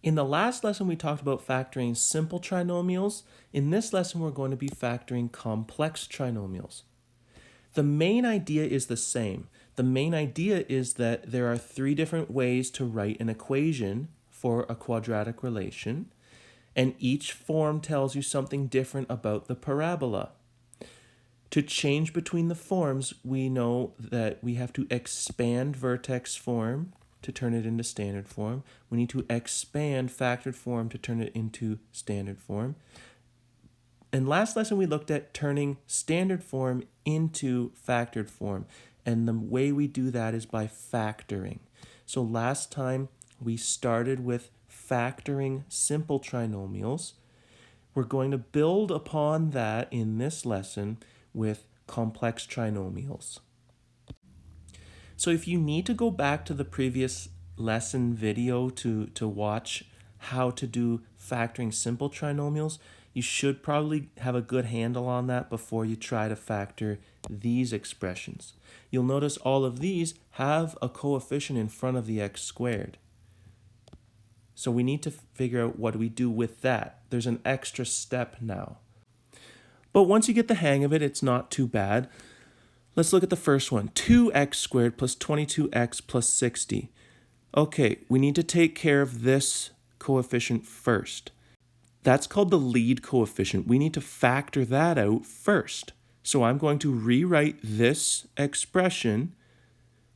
In the last lesson, we talked about factoring simple trinomials. In this lesson, we're going to be factoring complex trinomials. The main idea is the same. The main idea is that there are three different ways to write an equation for a quadratic relation, and each form tells you something different about the parabola. To change between the forms, we know that we have to expand vertex form to turn it into standard form. We need to expand factored form to turn it into standard form. And last lesson we looked at turning standard form into factored form. And the way we do that is by factoring. So last time we started with factoring simple trinomials. We're going to build upon that in this lesson with complex trinomials. So if you need to go back to the previous lesson video to watch how to do factoring simple trinomials, you should probably have a good handle on that before you try to factor these expressions. You'll notice all of these have a coefficient in front of the x squared. So we need to figure out what do we do with that. There's an extra step now. But once you get the hang of it, it's not too bad. Let's look at the first one. 2x squared plus 22x plus 60. Okay, we need to take care of this coefficient first. That's called the lead coefficient. We need to factor that out first. So I'm going to rewrite this expression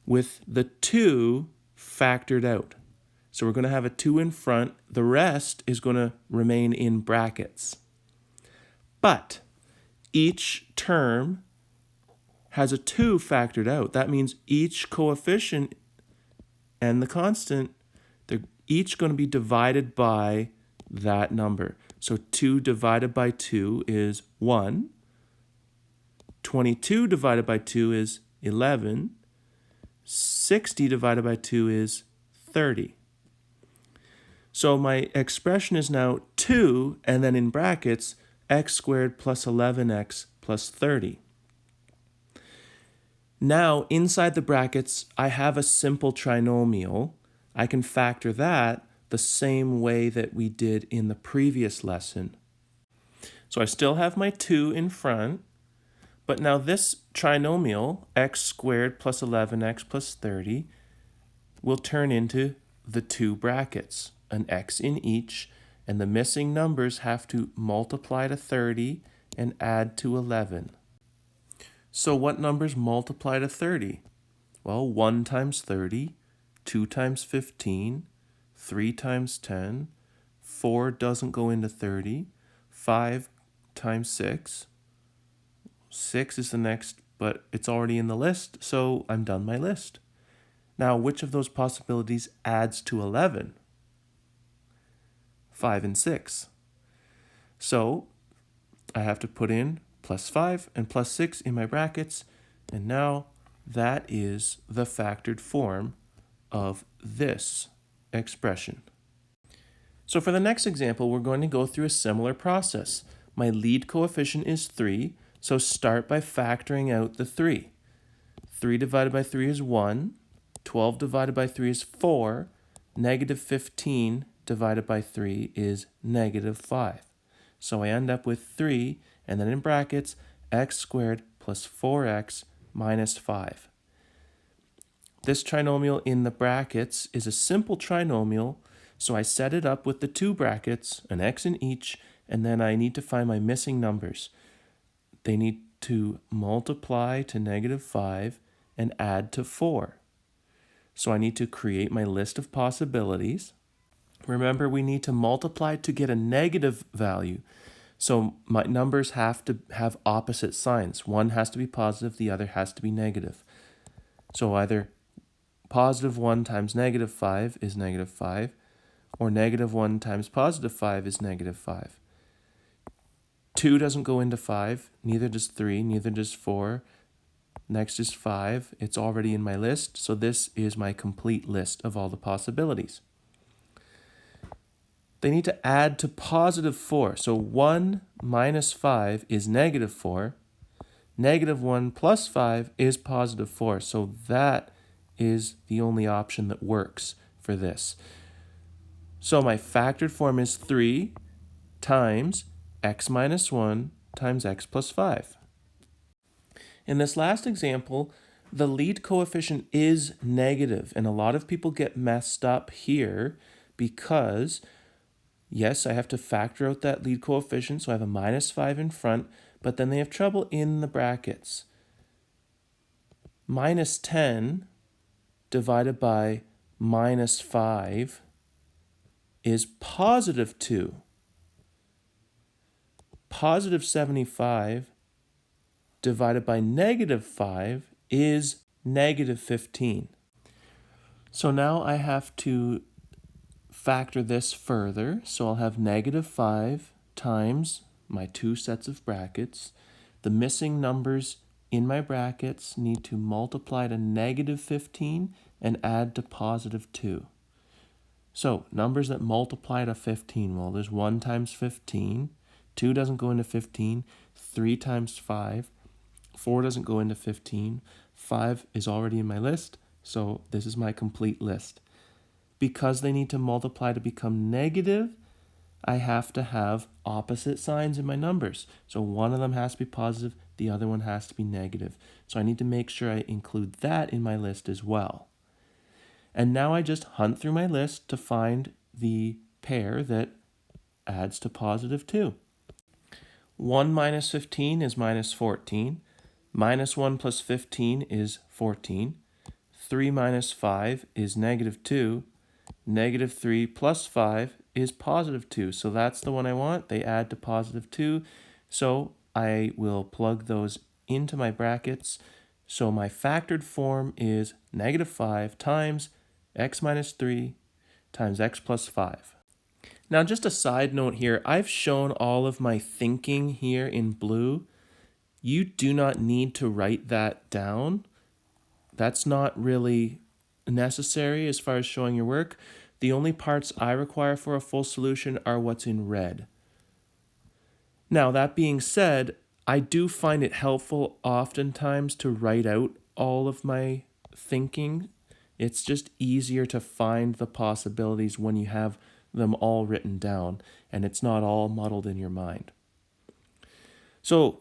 with the 2 factored out. So we're going to have a 2 in front. The rest is going to remain in brackets. But each term has a 2 factored out. That means each coefficient and the constant, they're each going to be divided by that number. So 2 divided by 2 is 1. 22 divided by 2 is 11. 60 divided by 2 is 30. So my expression is now 2, and then in brackets, x squared plus 11x plus 30. Now, inside the brackets, I have a simple trinomial. I can factor that the same way that we did in the previous lesson. So I still have my 2 in front, but now this trinomial, x squared plus 11x plus 30, will turn into the 2 brackets, an x in each, and the missing numbers have to multiply to 30 and add to 11. So what numbers multiply to 30? Well, 1 times 30, 2 times 15, 3 times 10, 4 doesn't go into 30, 5 times 6, 6 is the next, but it's already in the list, so I'm done my list. Now, which of those possibilities adds to 11? 5 and 6. So I have to put in plus 5 and plus 6 in my brackets, and now that is the factored form of this expression. So for the next example, we're going to go through a similar process. My lead coefficient is 3, so start by factoring out the 3. 3 divided by 3 is 1, 12 divided by 3 is 4, negative 15 divided by 3 is negative 5. So I end up with 3, and then in brackets, x squared plus 4x minus 5. This trinomial in the brackets is a simple trinomial, so I set it up with the 2 brackets, an x in each, and then I need to find my missing numbers. They need to multiply to negative 5 and add to 4. So I need to create my list of possibilities. Remember, we need to multiply to get a negative value. So my numbers have to have opposite signs. One has to be positive, the other has to be negative. So either positive 1 times negative 5 is negative 5, or negative 1 times positive 5 is negative 5. 2 doesn't go into 5, neither does 3, neither does 4. Next is 5. It's already in my list, so this is my complete list of all the possibilities. They need to add to positive 4. So 1 minus 5 is negative 4. Negative 1 plus 5 is positive 4. So that is the only option that works for this. So my factored form is 3 times x minus 1 times x plus 5. In this last example, the lead coefficient is negative, and a lot of people get messed up here because, yes, I have to factor out that lead coefficient, so I have a minus 5 in front, but then they have trouble in the brackets. Minus 10 divided by minus 5 is positive 2. Positive 75 divided by negative 5 is negative 15. So now I have to factor this further. So I'll have negative 5 times my two sets of brackets. The missing numbers in my brackets need to multiply to negative 15 and add to positive 2. So numbers that multiply to 15, well, there's 1 times 15. 2 doesn't go into 15. 3 times 5. 4 doesn't go into 15. 5 is already in my list, so this is my complete list. Because they need to multiply to become negative, I have to have opposite signs in my numbers. So one of them has to be positive, the other one has to be negative. So I need to make sure I include that in my list as well. And now I just hunt through my list to find the pair that adds to positive 2. 1 minus 15 is minus 14. Minus 1 plus 15 is 14. 3 minus 5 is negative 2. Negative 3 plus 5 is positive 2. So that's the one I want. They add to positive 2. So I will plug those into my brackets. So my factored form is negative 5 times x minus 3 times x plus 5. Now, just a side note here, I've shown all of my thinking here in blue. You do not need to write that down. That's not really necessary as far as showing your work. The only parts I require for a full solution are what's in red. Now, that being said, I do find it helpful oftentimes to write out all of my thinking. It's just easier to find the possibilities when you have them all written down and it's not all muddled in your mind. So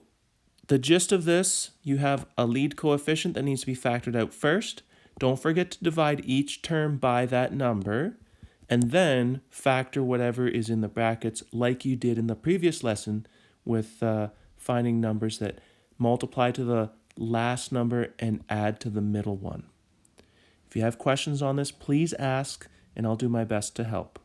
the gist of this, you have a lead coefficient that needs to be factored out first. Don't forget to divide each term by that number and then factor whatever is in the brackets like you did in the previous lesson with finding numbers that multiply to the last number and add to the middle one. If you have questions on this, please ask and I'll do my best to help.